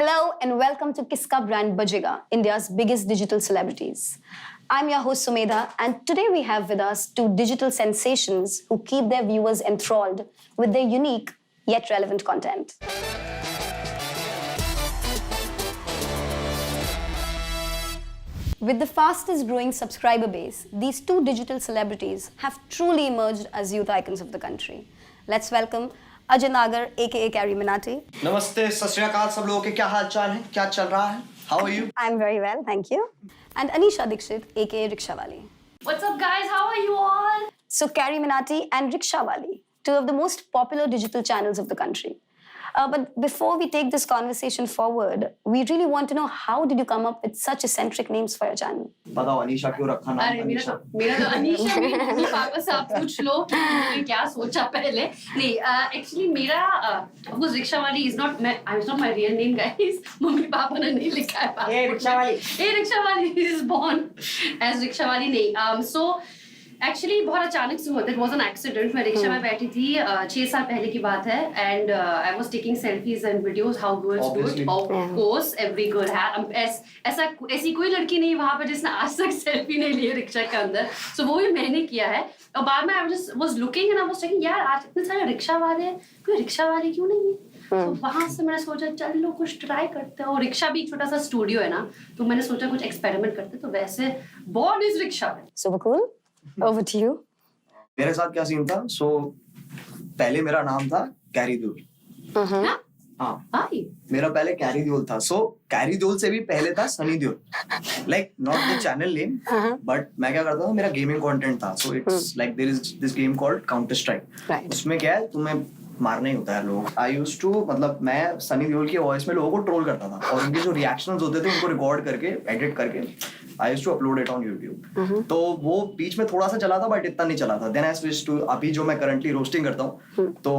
Hello and welcome to Kiska Brand Bajega, India's biggest digital celebrities. I'm your host Sumedha, and today we have with us two digital sensations who keep their viewers enthralled with their unique yet relevant content. With the fastest growing subscriber base, these two digital celebrities have truly emerged as youth icons of the country. Let's welcome Ajay Nagar, aka Carrie Minati. नमस्ते, सत श्री अकाल सब लोगों के क्या हाल चाल है? क्या चल रहा है? How are you? I'm very well, thank you. And Anisha Dixit, aka Rikshawali. What's up, guys? How are you all? So Carrie Minati and Rikshawali, two of the most popular digital channels of the country. But before we take this conversation forward, we really want to know how did you come up with such eccentric names for your channel? बताओ अनीशा क्यों रखा नाम अरे अनीशा? मेरा तो अनीशा भी mummy papa से आप पूछ लो कि क्या सोचा पहले नहीं एक्चुअली मेरा of course Rikshawali is not my real name guys mummy papa ने नहीं लिखा है a Rikshawali is born as Rikshawali नहीं सो एक्चुअली बहुत अचानक से हुआ था. It was an accident. मैं रिक्शा में बैठी थी 6 साल पहले की बात है and I was taking selfies and videos. How girls do. Of course every girl had ऐसी कोई लड़की नहीं वहां पर जिसने आज तक सेल्फी नहीं ली है रिक्शा के अंदर. सो वो भी मैंने किया है. और बाद में I just was looking and I was taking यार आज इतने सारे रिक्शा वाले हैं, कोई रिक्शा वाले क्यों नहीं है. तो वहां से मैंने सोचा चल लो कुछ ट्राई करते हैं. और रिक्शा भी एक छोटा सा स्टूडियो है ना, तो मैंने सोचा कुछ एक्सपेरिमेंट करते. तो वैसे born is rickshaw. Super cool. Over to you. मेरे साथ क्या सीन था? सो पहले मेरा नाम था कैरी देओल. हाँ मेरा पहले कैरी देओल था. सो कैरी देओल से भी पहले था Sunny Deol. Like not the channel name but मैं क्या करता था, मेरा गेमिंग कंटेंट था. So it's like there is this game called Counter Strike. उसमें क्या है, तुम्हें मारना ही होता है लोग. आई यूज टू मतलब मैं सनी देओल की वॉइस में लोगों को ट्रोल करता था और उनके जो रिएक्शंस होते थे उनको रिकॉर्ड करके एडिट करके I use to upload it on YouTube. तो वो बीच में थोड़ा सा चला था बट इतना नहीं चला था. देन आई स्विच टू अभी जो मैं करंटली रोस्टिंग करता हूँ. तो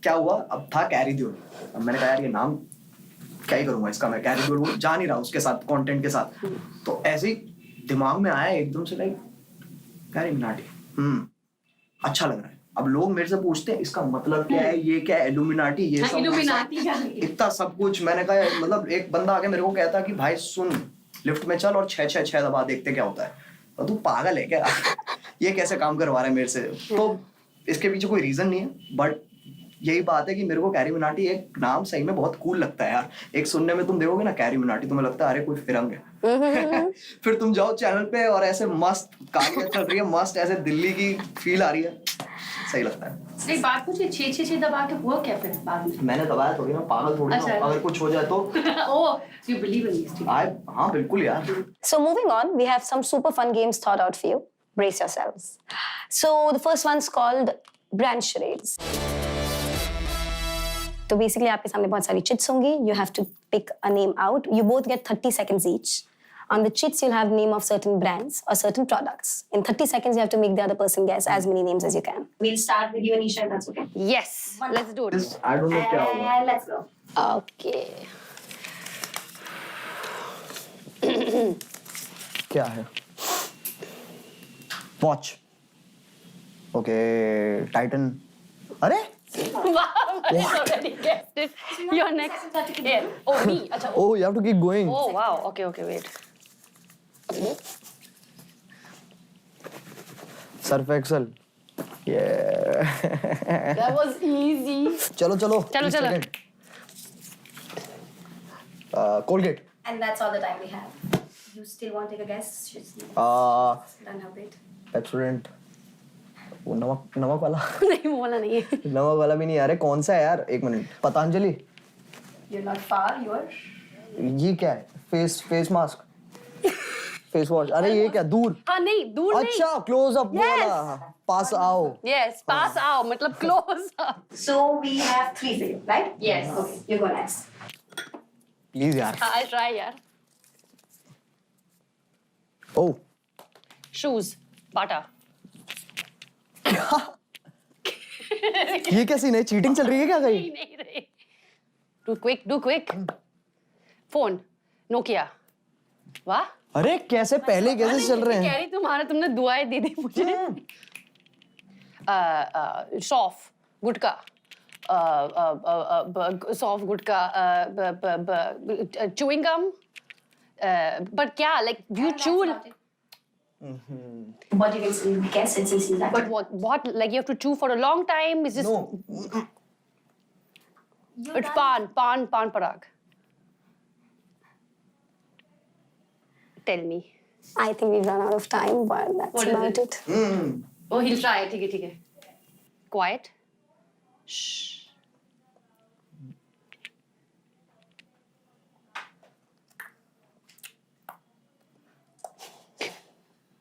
क्या हुआ, अब था कैरी देओल. अब मैंने कहा यार ये नाम क्या ही करूंगा इसका. मैं कैरी देओल वो जा नहीं रहा उसके साथ कंटेंट के साथ. तो ऐसे ही दिमाग में आया एकदम से लाइक कैरी मिनाटी अच्छा लग रहा है. अब लोग मेरे से पूछते हैं इसका मतलब क्या है, ये क्या है, इल्यूमिनाटी, ये सब इतना सब कुछ. मैंने कहा मतलब एक बंदा आके मेरे को कहता कि भाई सुन लिफ्ट में चल और 666 दबा देखते क्या होता है. तो तू पागल है क्या? ये कैसे काम करवा रहा है मेरे से. तो इसके पीछे कोई रीजन नहीं है बट यही बात है कि मेरे को कैरी मिनाटी एक नाम सही में बहुत कूल लगता है यार. एक सुनने में तुम देखोगे ना कैरी मिनाटी, तुम्हें लगता है अरे कोई फिरंग है. फिर तुम जाओ चैनल पे और ऐसे मस्त कहानियां चल रही है, मस्त ऐसे दिल्ली की फील आ रही है, सही लगता है. एक बात पूछिए 666 दबा के हुआ क्या फिर बाद में? मैंने दबाया थोड़ी ना, पागल थोड़ी ना. अगर कुछ हो जाए तो oh you believe in this. हाँ बिल्कुल यार. So moving on, we have some super fun games thought out for you. Brace yourselves. So the first one's called Brand Charades. तो basically आपके सामने बहुत सारी chits होंगी. You have to pick a name out. You both get 30 seconds each. On the chits, you'll have name of certain brands or certain products. In 30 seconds, you have to make the other person guess as many names as you can. We'll start with you, Anisha, if that's okay. Yes, let's do it. I don't know क्या होगा. And let's go. Okay. क्या है? Watch. Okay, Titan. अरे? Wow, I already guessed it. You're next. Yeah. Oh, me. Acha. Oh, you have to keep going. Oh, wow. Okay, wait. Surf Excel. Yeah. That was easy. चलो. चलो. Colgate. And that's all the time we have. You still want to take a guess? Done her bit. Pepsodent. वो नमक वाला. नहीं बोला नहीं. नमक वाला भी नहीं. अरे कौन सा है यार, एक minute. Patanjali. You're not far. You're. ये क्या है? Face mask. Face wash. अरे ये क्या? दूर. हाँ नहीं दूर नहीं. अच्छा क्लोज अप वाला. पास आओ. Yes, pass आओ मतलब close up. So we have 3 for you, right? Yes. Okay, you go next. Please यार. I'll try यार. Oh. Shoes. Bata. ये क्या सीन है? चीटिंग चल रही है क्या कहीं? नहीं रे. Do quick. Phone. Nokia. वाह. अरे कैसे पहले कैसे चल रहे हैं? कह रही तुमने दुआएं दी थी मुझे. सौफ. गुटका. soft gudka, chewing gum. But yeah, like do you chew? What do you guess it since you But what? Like you have to chew for a long time? Is this? No. It's pan parag. Tell me. I think we've run out of time, but that's What is about it? it. Oh, he'll try. ठीक है. Quiet. Shh.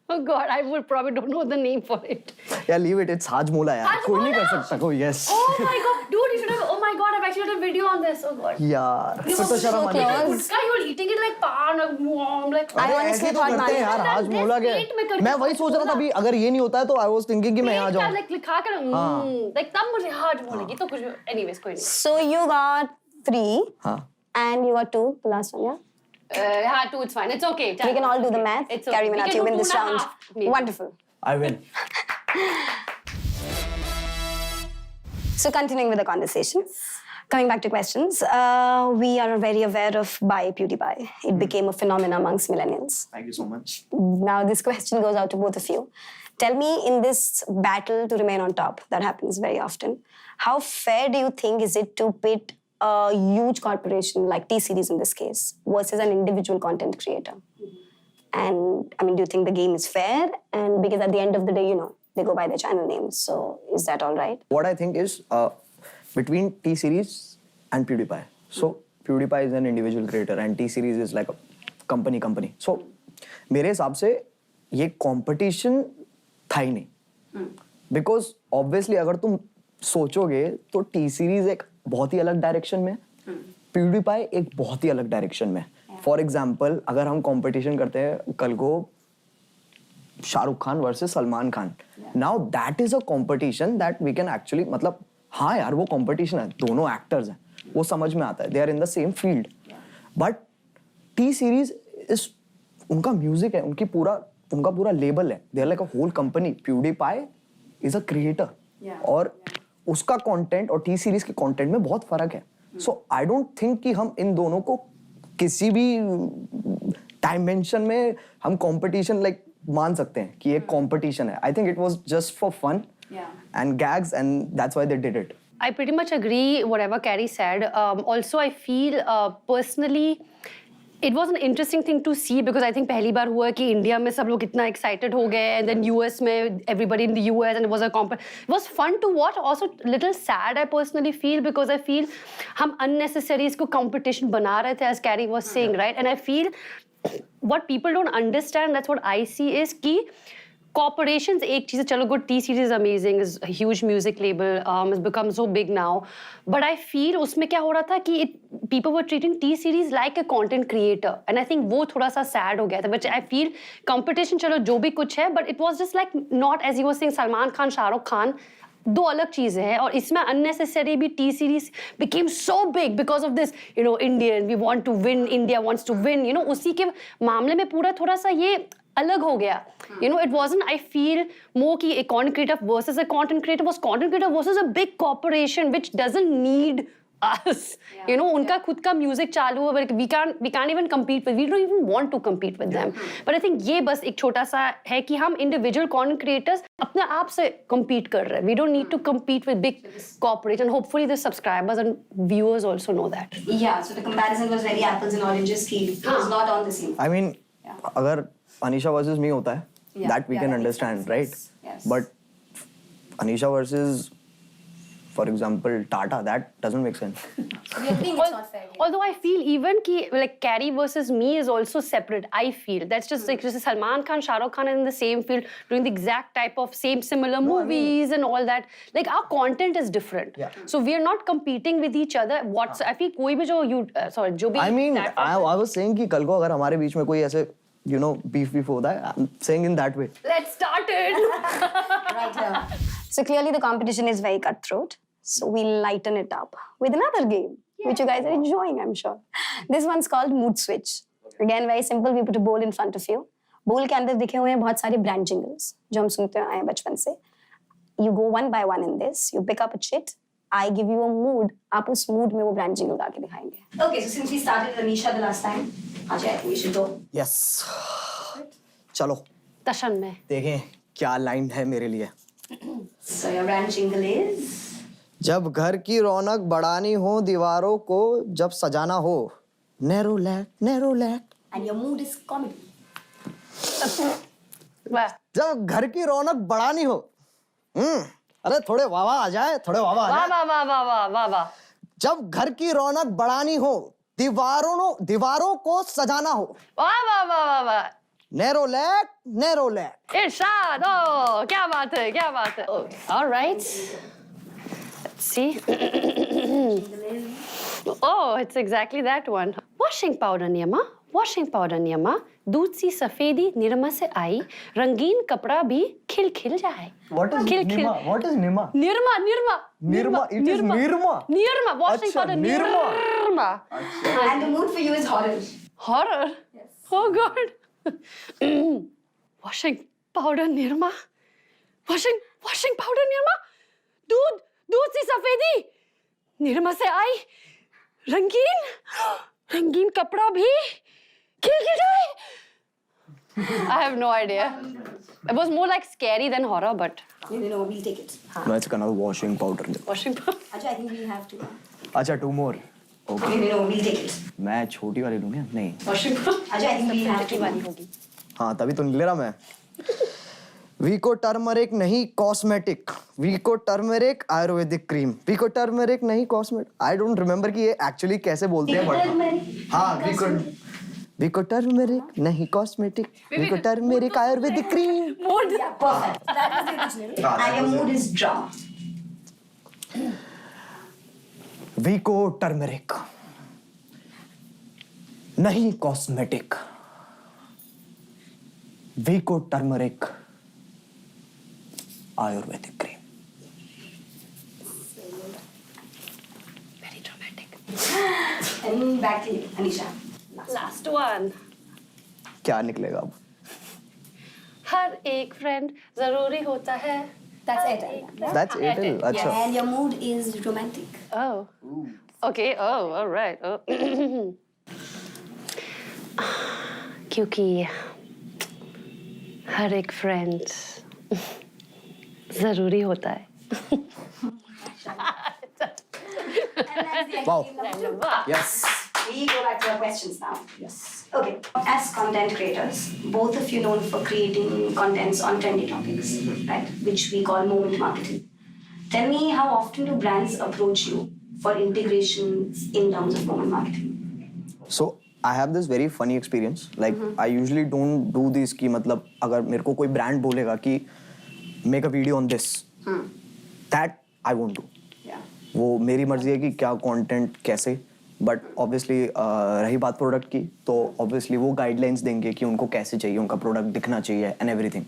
Oh God, I would probably don't know the name for it. Yeah, leave it. It's Hajmola यार. कोई नहीं कर सकता कोई. Yes. Oh my God, dude, you should have. Oh my God, I've actually done a video on this. Oh God. यार. फिर तो शर्म आनी. close. Gudka, you were eating it like pan, like warm, like. I अरे honestly ऐसे तो thought करते हैं यार. Manchester हाजमोला के. पेट में करके मैं वही सोच रहा था अभी अगर ये नहीं होता है तो I was thinking कि मैं यहाँ जाऊँ. Like लिखा कर like तब मुझे हार्ड बोलेगी तो कुछ anyways कोई नहीं. So you got 3 हाँ. and you got 2, the last one, yeah? हाँ, 2, it's fine. It's okay. We can all do the math. It's okay. Carry We Minath, can you do win this 2.5 round. maybe. Wonderful. I win. So continuing with the conversation, coming back to questions, we are very aware of Bhai PewDiePie. It became a phenomenon amongst millennials. Thank you so much. Now this question goes out to both of you. Tell me, in this battle to remain on top, that happens very often, how fair do you think is it to pit a huge corporation like T-Series in this case versus an individual content creator? And I mean, do you think the game is fair? And because at the end of the day, you know, they go by their channel names. So is that all right? What I think is between T-Series and PewDiePie. So PewDiePie is an individual creator and T-Series is like a company. So मेरे हिसाब से ये competition था ही नहीं. Because obviously अगर तुम सोचोगे तो T-Series एक बहुत ही अलग डायरेक्शन में, PewDiePie एक बहुत ही अलग डायरेक्शन में. फॉर एग्जाम्पल अगर हम कंपटीशन करते हैं कल को Shahrukh Khan versus Salman Khan, now that is a competition that we can actually मतलब हाँ यार वो कंपटीशन है, दोनों एक्टर्स हैं, वो समझ में आता है, they are in the same field. But T series is उनका म्यूजिक है, उनका पूरा लेबल है, they are like a whole company. PewDiePie is a creator और उसका कंटेंट और टी सीरीज के कंटेंट में बहुत फर्क है. सो आई डोंट थिंक कि हम इन दोनों को किसी भी डायमेंशन में हम कंपटीशन लाइक मान सकते हैं कि एक कंपटीशन है. I think it was just for fun and gags and that's why they did it. I pretty much agree whatever Carrie said. Also, I feel personally, it was an interesting thing to see because I think पहली बार हुआ कि India में सब लोग इतना excited हो गए and then US में everybody in the US and it was it was fun to watch. Also little sad I personally feel because I feel हम unnecessary इसको competition बना रहे थे as Carrie was saying, right? And I feel what people don't understand, that's what I see is कि corporations एक चीज़ है, चलो good, T-Series is amazing, is a huge music label, has become so big now, but I feel उसमें क्या हो रहा था कि people were treating T-Series like a content creator and I think वो थोड़ा सा sad हो गया था. But I feel competition चलो जो भी कुछ है, but it was just like not as he was saying Salman Khan Shahrukh Khan दो अलग चीजें हैं और इसमें unnecessary भी T-Series became so big because of this, you know, Indian, we want to win, India wants to win, you know, उसी के मामले में पूरा थोड़ा सा ये अलग हो गया. You know, it wasn't, I feel, more कि a content creator versus a content creator, was content creator versus a big corporation which doesn't need us. You know, उनका खुद का music चालू है, we can't even compete with, we don't even want to compete with them. But I think ये बस एक छोटा सा है कि हम individual content creators अपने आप से compete कर रहे हैं. We don't need to compete with big corporations. And hopefully the subscribers and viewers also know that. Yeah, so the comparison was very apples and oranges. It was not on the same. I mean, अगर Anisha versus me होता है, that we can understand, right? Yes. But Anisha versus, for example, Tata, that doesn't make sense. We agree it's not fair. Although I feel even ki like Carrie versus me is also separate. I feel that's just like just Salman Khan, Shah Rukh Khan are in the same field doing the exact type of similar movies and all that. Like our content is different. Yeah. So we are not competing with each other. I feel कोई भी जो भी I mean, I was saying कि कल को अगर हमारे बीच में कोई ऐसे you know beef होता है, I'm saying in that way. Let's start it. Right here. So clearly the competition is very cutthroat. So we'll lighten it up with another game, which you guys are enjoying, I'm sure. This one's called Mood Switch. Again, very simple. We put a bowl in front of you. Bowl के अंदर दिखे हुए हैं बहुत सारे brand jingles जो हम सुनते आए हैं बचपन से. You go one by one in this. You pick up a chit I give you a mood, आप उस mood में वो brand jingle गा के दिखाएंगे. Okay, so since we started with Anisha the last time, Ajay, I think we should go. Yes चलो तशन में देखें क्या लाइन है मेरे लिए. So your brand jingle is. जब घर की रौनक बढ़ानी हो दीवारों को जब सजाना हो नैरो लैक. And your mood is comedy. वाह जब घर की रौनक बढ़ानी हो अरे थोड़े वाह आ जाए थोड़े वाह आ वाह जाए. वाह वाह वाह वाह वाह. जब घर की रौनक बढ़ानी हो दीवारों को सजाना हो वाह वाह वाह वाह वाह. Narrow lack. इरशाद, oh, क्या बात है, क्या बात है. All right. Let's see. Oh, it's exactly that one. Washing powder नियमा, washing powder नियमा, दूध सी सफेदी निरमा से आई, रंगीन कपड़ा भी खिल खिल जाए. What is खिल खिल. Nirma? What is Nirma? Nirma Nirma, it is Nirma. Nirma, washing अच्छा, powder Nirma. Nirma. And the mood for you is horror. Horror. Yes. Oh God. Washing powder Nirma. Washing powder Nirma. दूध सी सफेदी निर्मा से आई, रंगीन कपड़ा भी खिल खिल जाए. I have no idea. It was more like scary than horror, but No, we'll take it. No, it's another washing powder. washing powder. Ajay, I think we have to. अच्छा 2 more. Okay. No, we'll take it. मैं छोटी वाली लूँ क्या? नहीं. Washing powder. Ajay, I think we have to. वाली होगी. हाँ तभी तो नहीं ले रहा मैं. वीको टर्मरिक नहीं cosmetic. Vicco turmeric ayurvedic cream. वीको टर्मरिक नहीं कॉस्मेटिक. आई डोंट रिमेम्बर कि ये एक्चुअली कैसे बोलते हैं बट हाँ वीको टर्मरिक नहीं cosmetic. Vicco turmeric ayurvedic cream. Yeah, perfect. That was the original. And your mood is drama. Vicco turmeric नहीं cosmetic. Vicco turmeric ayurvedic cream. Very dramatic. And back to you, Anisha. Last one. क्या निकलेगा अब? हर एक friend जरूरी होता है. That's it. That's it. अच्छा. And your mood is romantic. Oh. Okay. Oh, all right. Oh. क्योंकि हर एक फ्रेंड जरूरी होता है. Wow. Yes. We go back to our questions now. Yes. Okay. As content creators, both of you known for creating contents on trendy topics, right? Which we call moment marketing. Tell me, how often do brands approach you for integrations in terms of moment marketing? So I have this very funny experience. Like I usually don't do this कि मतलब अगर मेरे को कोई brand बोलेगा कि make a video on this, that I won't do. Yeah. वो मेरी मर्जी है कि क्या कंटेंट कैसे. बट ऑब्वियसली रही बात प्रोडक्ट की तो ऑब्वियसली वो गाइडलाइंस देंगे कि उनको कैसे चाहिए, उनका प्रोडक्ट दिखना चाहिए and everything.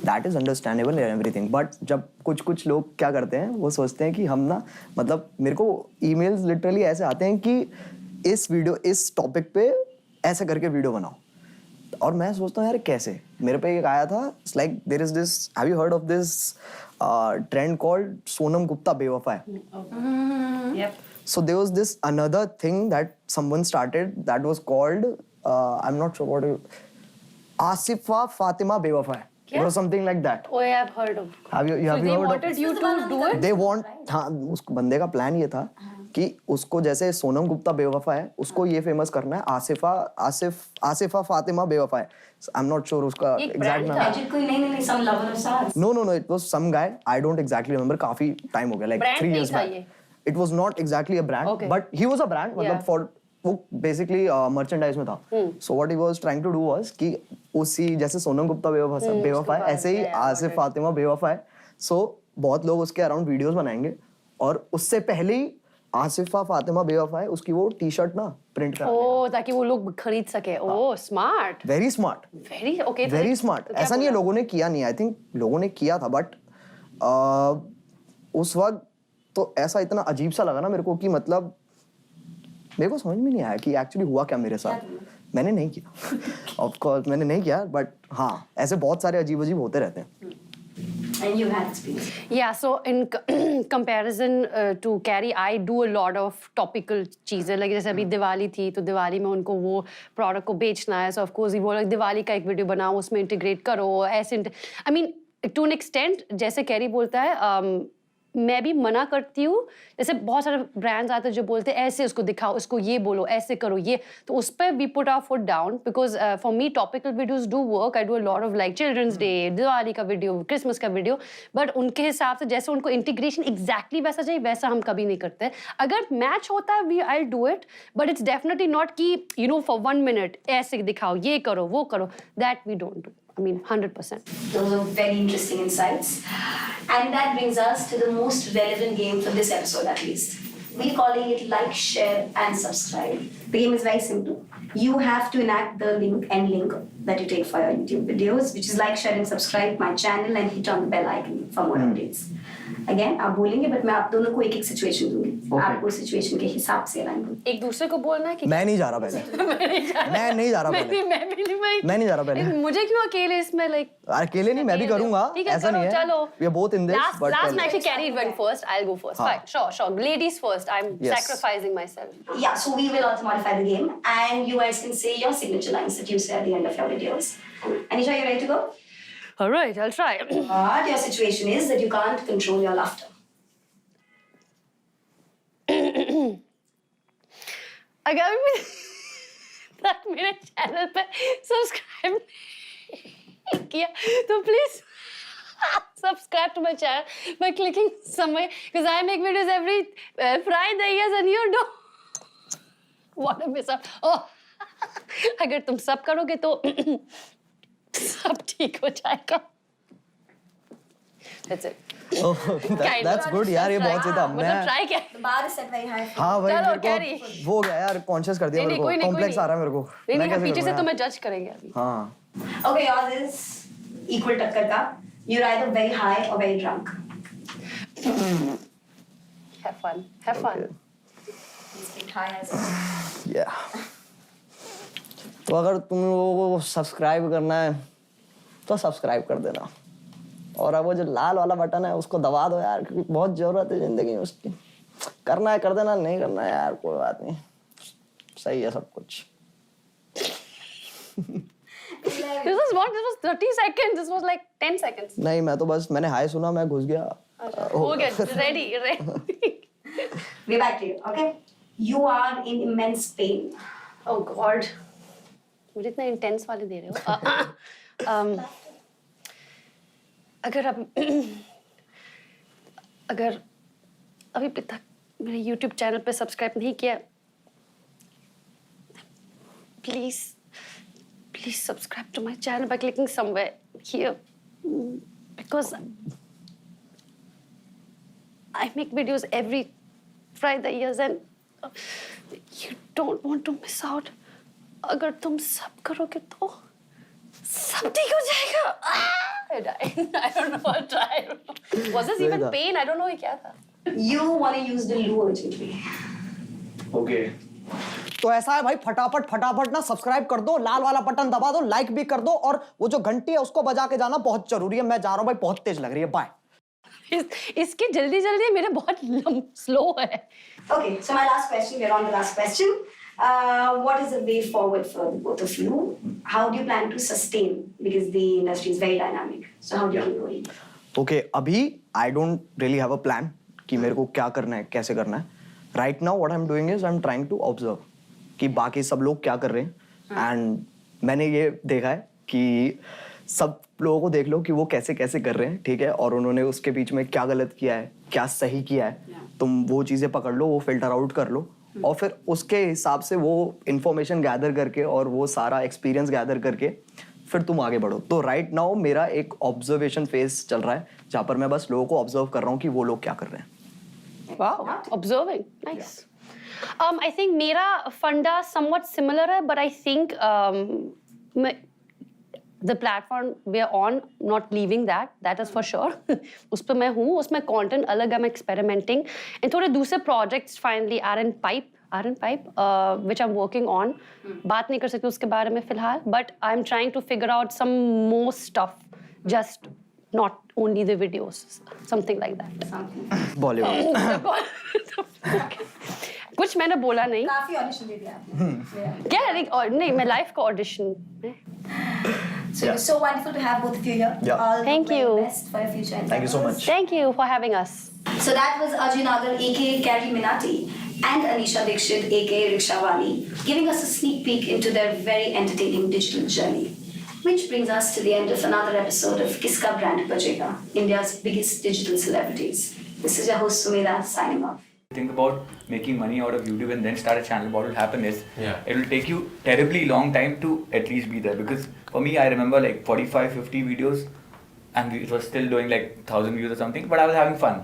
That is understandable and everything. But जब कुछ लोग क्या करते हैं वो सोचते हैं कि हम ना मतलब मेरे को ईमेल्स लिटरली ऐसे आते हैं कि इस टॉपिक पे ऐसे करके वीडियो बनाओ. और मैं सोचता हूँ यार कैसे. मेरे पे एक आया था like there is this, have you heard of this trend called Sonam Gupta बेवफा. Yep. So there was this another thing that someone started that was called I'm not sure what it, Asifa Fatima Bewafai. It was something like that. Oh, I've heard of. Have you So they heard wanted you to do it? They want हाँ उस बंदे का plan ये था कि उसको जैसे सोनम गुप्ता बेवफा है उसको ये फेमस करना है आसिफा फातिमा बेवफा है. I'm not sure उसका exact नाम. Ajit कोई नहीं some lover of stars. No, it was some guy. I don't exactly remember. काफी टाइम हो गया, like Brand 3 नहीं years था back. ये. It was not exactly a brand, Okay. but he was a brand. मतलब Yeah. for वो basically merchandise में था. So what he was trying to do was कि उसी जैसे सोनम गुप्ता बेवफा है ऐसे ही आसिफ फातिमा बेवफा है. So बहुत लोग उसके अराउंड वीडियोस बनाएंगे और उससे पहले ही आसिफा फातिमा बेवफा है उसकी वो टी शर्ट ना प्रिंट कर. Oh, ताकि वो लोग खरीद सके. Oh, smart. Very smart. Very okay. Very smart. ऐसा नहीं है लोगों ने किया नहीं. आई थिंक लोगों ने किया था बट उस वक्त तो ऐसा इतना अजीब सा लगा ना मेरे को कि मतलब मेरे को समझ में नहीं आया कि एक्चुअली हुआ क्या मेरे साथ. मैंने नहीं किया ऑफ कोर्स मैंने नहीं किया बट हाँ ऐसे बहुत सारे अजीब होते रहते हैं. And you've had experience. Yeah, so in comparison to Carrie, I do a lot of topical चीज़ें. Like जैसे अभी दिवाली थी, तो दिवाली में उनको वो प्रोडक्ट को बेचना है. So of course वो दिवाली का एक वीडियो बनाओ, उसमें इंटीग्रेट करो. ऐसे I mean to an extent जैसे कैरी बोलता है मैं भी मना करती हूँ. जैसे बहुत सारे ब्रांड्स आते हैं जो बोलते हैं ऐसे उसको दिखाओ, इसको ये बोलो, ऐसे करो ये, तो उस पर we put our foot down because for me topical videos do work. I do a lot of like children's day, Diwali का वीडियो, क्रिसमस का वीडियो, बट उनके हिसाब से जैसे उनको इंटीग्रेशन एग्जैक्टली वैसा चाहिए वैसा हम कभी नहीं करते. अगर मैच होता है we I do it, but it's definitely not कि यू नो फॉर 1 minute ऐसे दिखाओ, ये करो, वो करो. That we don't do. I mean, 100%. Those are very interesting insights. And that brings us to the most relevant game for this episode, at least. We're calling it like, share, and subscribe. The game is very simple. You have to enact the end link that you take for your YouTube videos, which is like, share, and subscribe my channel and hit on the bell icon for more updates. Again, आप बोलेंगे, but मैं आप दोनों को एक situation दूंगी. आपको situation के हिसाब से लाइन दूंगी. एक दूसरे को बोलना है कि मैं नहीं जा रहा पहले. मैं नहीं जा रहा पहले. मैं नहीं जा रहा पहले. मुझे क्यों अकेले इसमें लाइक अकेले नहीं, मैं भी करूंगा. ऐसा नहीं है. चलो. We are both in this. Last actually Carrie went first. I'll go first. Fine. Sure. Ladies first. I'm sacrificing myself. Yeah, so we will also modify the game, and you guys can say your signature lines that you say at the end of your videos. Anisha, you ready to go? All right, I'll try. But your situation is that you can't control your laughter. अगर मेरे channel पे subscribe नहीं किया तो please subscribe to my channel by clicking somewhere because I make videos every Friday, yes, and you don't want to miss out. Oh, अगर तुम सब करोगे तो सब ठीक हो जाएगा. That's it. Oh, that's good यार, ये बहुत सही था. मतलब try क्या? The bar is set very high. हाँ भाई, चलो, मेरे Carrie. को वो हो गया यार, कॉन्शियस कर दिया मेरे को. कॉम्प्लेक्स आ रहा है मेरे को. नहीं, पीछे से तुम्हें जज करेंगे अभी. हाँ. Okay, yours is equal टक्कर का. You're either very high or very drunk. Have fun. Have fun. High as well. Yeah. तो अगर तुम लोगों को सब्सक्राइब करना है तो सब्सक्राइब कर देना, और अब वो जो लाल वाला बटन है उसको दबा दो यार, क्योंकि बहुत जरूरत है जिंदगी में उसकी. करना है कर देना, नहीं करना है यार कोई बात नहीं, सही है सब कुछ. This was 30 seconds. This was like 10 seconds. नहीं, मैं तो बस मैंने हाय सुना, मैं घुस गया. हो गया. Ready. We're back to you, okay? You are in immense pain. Oh God. मुझे इतना intense वाले दे रहे हो. अगर अभी तक मेरे YouTube चैनल पे सब्सक्राइब नहीं किया, please subscribe to my channel by clicking somewhere here, because I make videos every Friday, yes, and you don't want to miss out. अगर तुम सब करोगे तो सब ठीक हो जाएगा. I died. I don't know what I tried. Was this even pain? I don't know क्या था. You want to use the loo urgently. Okay. तो ऐसा है भाई, फटाफट ना सब्सक्राइब कर दो, लाल वाला बटन दबा दो, लाइक भी कर दो, और वो जो घंटी है उसको बजा के जाना बहुत जरूरी है. मैं जा रहा हूँ भाई, बहुत तेज लग रही है. बाय. इसकी जल्दी मेरे बहुत स्लो है. Okay, so my last question, we're on the last question. What is the way forward for both of you? How do you plan to sustain? Because the industry is very dynamic. So how do you keep going? Okay, अभी I don't really have a plan कि मेरे को क्या करना है, कैसे करना है. Right now what I'm doing is I'm trying to observe कि बाकी सब लोग क्या कर रहे हैं, and मैंने ये देखा है कि सब लोगों को देख लो कि वो कैसे कैसे कर रहे हैं, ठीक है, और उन्होंने उसके बीच में क्या गलत किया है, क्या सही किया है. तुम वो चीज़ें पकड़ लो, वो फिल्टर आउट कर लो, और फिर उसके हिसाब से वो इंफॉर्मेशन गैदर करके और वो सारा एक्सपीरियंस गैदर करके फिर तुम आगे बढ़ो. तो राइट नाउ मेरा एक ऑब्जर्वेशन फेज चल रहा है जहाँ पर मैं बस लोगों को ऑब्जर्व कर रहा हूँ कि वो लोग क्या कर रहे हैं. Wow, observing, nice. I think मेरा फंडा somewhat similar है, but I think the platform we are on, not leaving that is for sure. उस पर मैं हूँ, उसमें content अलग है, मैं experimenting, and थोड़े दूसरे projects finally are in pipe, which I'm working on. बात नहीं कर सकती उसके बारे में फिलहाल, but I'm trying to figure out some more stuff just not only the videos, something like that. Bollywood कुछ मैंने बोला नहीं. काफी ऑडिशन दे दिया आपने. क्या नहीं मैं लाइफ का audition. So it was so wonderful to have both of you here. Yeah. All the Thank very you. best for your future endeavors. Thank you so much. Thank you for having us. So that was Arjun Agar, aka Carrie Minati, and Anisha Dixit, aka Rikshawali, giving us a sneak peek into their very entertaining digital journey. Which brings us to the end of another episode of Kiska Brand Bajega, India's biggest digital celebrities. This is your host Sumedha signing off. Think about making money out of YouTube and then start a channel. What will happen is it will take you terribly long time to at least be there, because for me I remember like 45-50 videos and it was still doing like 1,000 views or something, but I was having fun.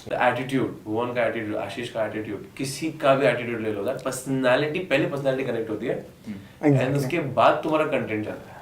Attitude, Bhuvan का attitude, आशीष का attitude, किसी का भी attitude ले लो, personality पहले personality connect होती है and उसके बाद तुम्हारा कंटेंट चलता है.